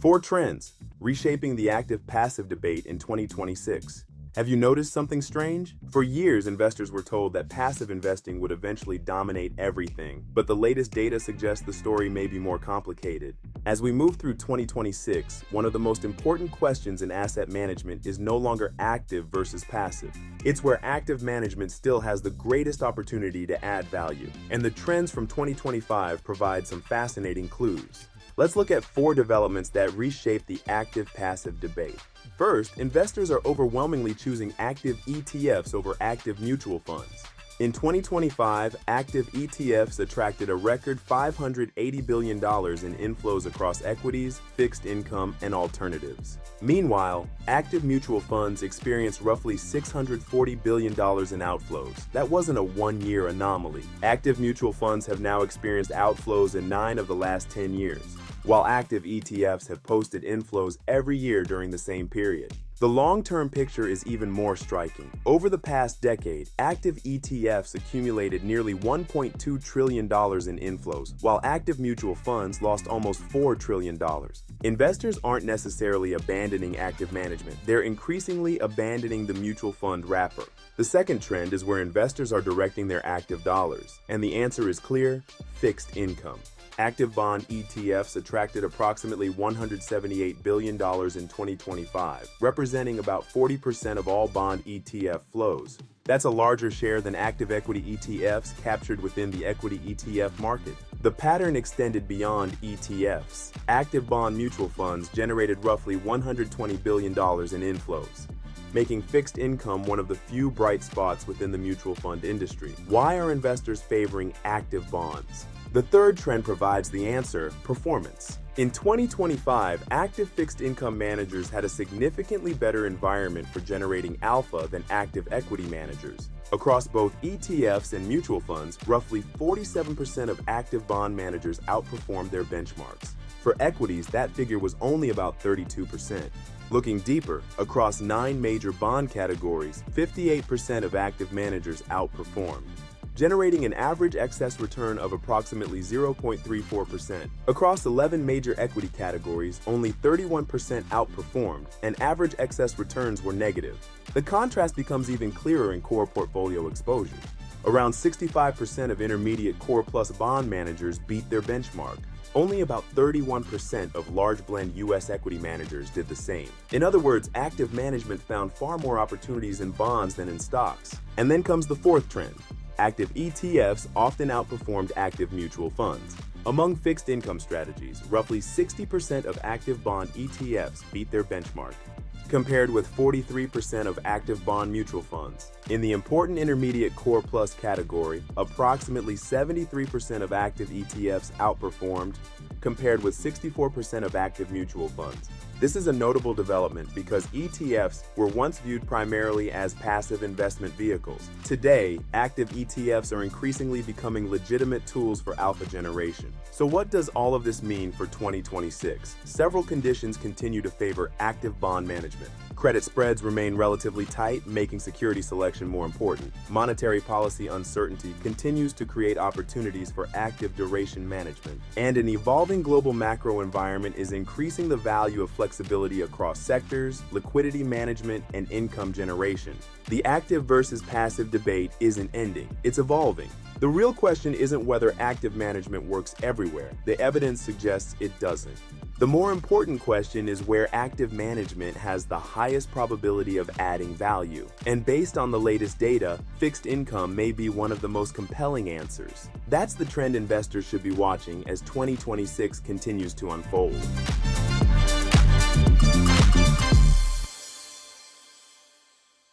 4 trends reshaping the active-passive debate in 2026. Have you noticed something strange? For years, investors were told that passive investing would eventually dominate everything, but the latest data suggests the story may be more complicated. As we move through 2026, one of the most important questions in asset management is no longer active versus passive. It's where active management still has the greatest opportunity to add value, and the trends from 2025 provide some fascinating clues. Let's look at 4 developments that reshape the active-passive debate. First, investors are overwhelmingly choosing active ETFs over active mutual funds. In 2025, active ETFs attracted a record $580 billion in inflows across equities, fixed income, and alternatives. Meanwhile, active mutual funds experienced roughly $640 billion in outflows. That wasn't a one-year anomaly. Active mutual funds have now experienced outflows in 9 of the last 10 years, while active ETFs have posted inflows every year during the same period. The long-term picture is even more striking. Over the past decade, active ETFs accumulated nearly $1.2 trillion in inflows, while active mutual funds lost almost $4 trillion. Investors aren't necessarily abandoning active management, they're increasingly abandoning the mutual fund wrapper. The second trend is where investors are directing their active dollars, and the answer is clear: fixed income. Active bond ETFs attracted approximately $178 billion in 2025, representing about 40% of all bond ETF flows. That's a larger share than active equity ETFs captured within the equity ETF market. The pattern extended beyond ETFs. Active bond mutual funds generated roughly $120 billion in inflows, making fixed income one of the few bright spots within the mutual fund industry. Why are investors favoring active bonds? The third trend provides the answer: performance. In 2025, active fixed income managers had a significantly better environment for generating alpha than active equity managers. Across both ETFs and mutual funds, roughly 47% of active bond managers outperformed their benchmarks. For equities, that figure was only about 32%. Looking deeper, across 9 major bond categories, 58% of active managers outperformed, generating an average excess return of approximately 0.34%. Across 11 major equity categories, only 31% outperformed, and average excess returns were negative. The contrast becomes even clearer in core portfolio exposure. Around 65% of intermediate core plus bond managers beat their benchmark. Only about 31% of large blend U.S. equity managers did the same. In other words, active management found far more opportunities in bonds than in stocks. And then comes the fourth trend. Active ETFs often outperformed active mutual funds. Among fixed income strategies, roughly 60% of active bond ETFs beat their benchmark, compared with 43% of active bond mutual funds. In the important intermediate core plus category, approximately 73% of active ETFs outperformed, compared with 64% of active mutual funds. This is a notable development because ETFs were once viewed primarily as passive investment vehicles. Today, active ETFs are increasingly becoming legitimate tools for alpha generation. So what does all of this mean for 2026? Several conditions continue to favor active bond management. Credit spreads remain relatively tight, making security selection more important. Monetary policy uncertainty continues to create opportunities for active duration management. And an evolving global macro environment is increasing the value of flexibility across sectors, liquidity management, and income generation. The active versus passive debate isn't ending, it's evolving. The real question isn't whether active management works everywhere. The evidence suggests it doesn't. The more important question is where active management has the highest probability of adding value. And based on the latest data, fixed income may be one of the most compelling answers. That's the trend investors should be watching as 2026 continues to unfold.